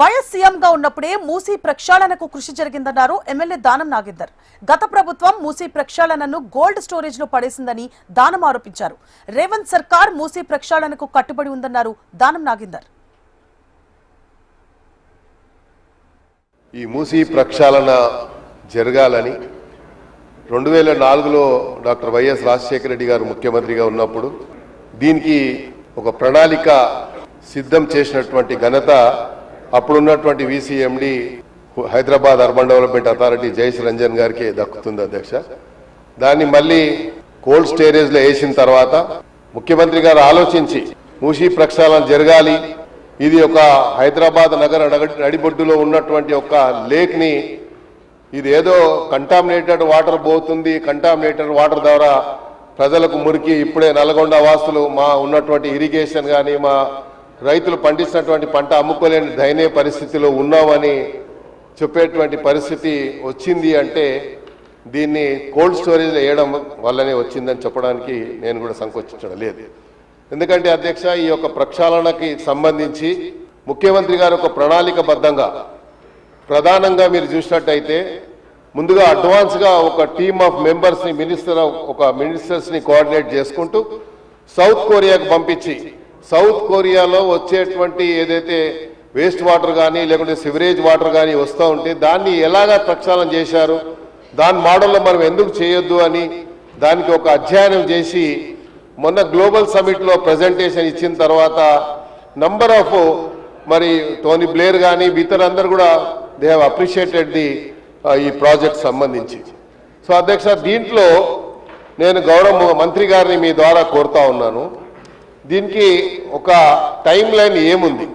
YS సీఎంగా ఉన్నప్పుడే మూసీ ప్రక్షాళనకు కృషి జరిగిందన్నారు ఎమ్మెల్యే దానం నాగేందర్. గత ప్రభుత్వం మూసీ ప్రక్షాళనను గోల్డ్ స్టోరేజ్ లో పడేసిందని దానం ఆరోపించారు. రేవంత్ సర్కార్ మూసీ ప్రక్షాళనకు కట్టుబడి ఉందన్నారు దానం నాగేందర్. ఈ మూసీ ప్రక్షాళన జరగాలని 2004లో డాక్టర్ వైఎస్ రాజశేఖర రెడ్డి గారు ముఖ్యమంత్రిగా ఉన్నప్పుడు దీనికి ఒక ప్రణాళిక సిద్ధం చేసినటువంటి ఘనత అప్పుడున్నటువంటి VCMD Hyderabad urban development authority Jayesh Ranjan గారికి దక్కుతుంది అధ్యక్ష. దాన్ని మళ్ళీ కోల్డ్ స్టోరేజ్లో వేసిన తర్వాత ముఖ్యమంత్రి గారు ఆలోచించి మూసీ ప్రక్షాళన జరగాలి, ఇది ఒక హైదరాబాద్ నగర నడిబొడ్డులో ఉన్నటువంటి ఒక లేక్ని ఇది ఏదో కంటామినేటెడ్ వాటర్ పోతుంది, కంటామినేటెడ్ వాటర్ ద్వారా ప్రజలకు మురికి, ఇప్పుడే నల్గొండ వాసులు మా ఉన్నటువంటి ఇరిగేషన్ కానీ మా రైతులు పండించినటువంటి పంట అమ్ముకోలేని దయనీయ పరిస్థితిలో ఉన్నామని చెప్పేటువంటి పరిస్థితి వచ్చింది. అంటే దీన్ని కోల్డ్ స్టోరేజ్లో వేయడం వల్లనే వచ్చిందని చెప్పడానికి నేను కూడా సంకోచించడం లేదు. ఎందుకంటే అధ్యక్ష, ఈ యొక్క ప్రక్షాళనకి సంబంధించి ముఖ్యమంత్రి గారు ఒక ప్రణాళికబద్ధంగా ప్రధానంగా మీరు చూసినట్టయితే ముందుగా అడ్వాన్స్గా ఒక టీమ్ ఆఫ్ మెంబర్స్ని మినిస్టర్స్ని కోఆర్డినేట్ చేసుకుంటూ సౌత్ కొరియాకు పంపించి సౌత్ కొరియాలో వచ్చేటువంటి ఏదైతే వేస్ట్ వాటర్ కానీ లేకుంటే సివరేజ్ వాటర్ కానీ వస్తూ ఉంటే దాన్ని ఎలాగా ప్రక్షాళన చేశారు, దాని మోడల్లో మనం ఎందుకు చేయొద్దు అని దానికి ఒక అధ్యయనం చేసి మొన్న గ్లోబల్ సమిట్లో ప్రజెంటేషన్ ఇచ్చిన తర్వాత నంబర్ ఆఫ్ మరి టోనీ బ్లేర్ కానీ ఇతరులందరూ కూడా దే హ్యావ్ అప్రిషియేటెడ్ ఈ ప్రాజెక్ట్ సంబంధించి. సో అధ్యక్ష, దీంట్లో నేను గౌరవ మంత్రి గారిని మీ ద్వారా కోరుతా ఉన్నాను, దీనికి ఒక టైం లైన్ ఏముంది,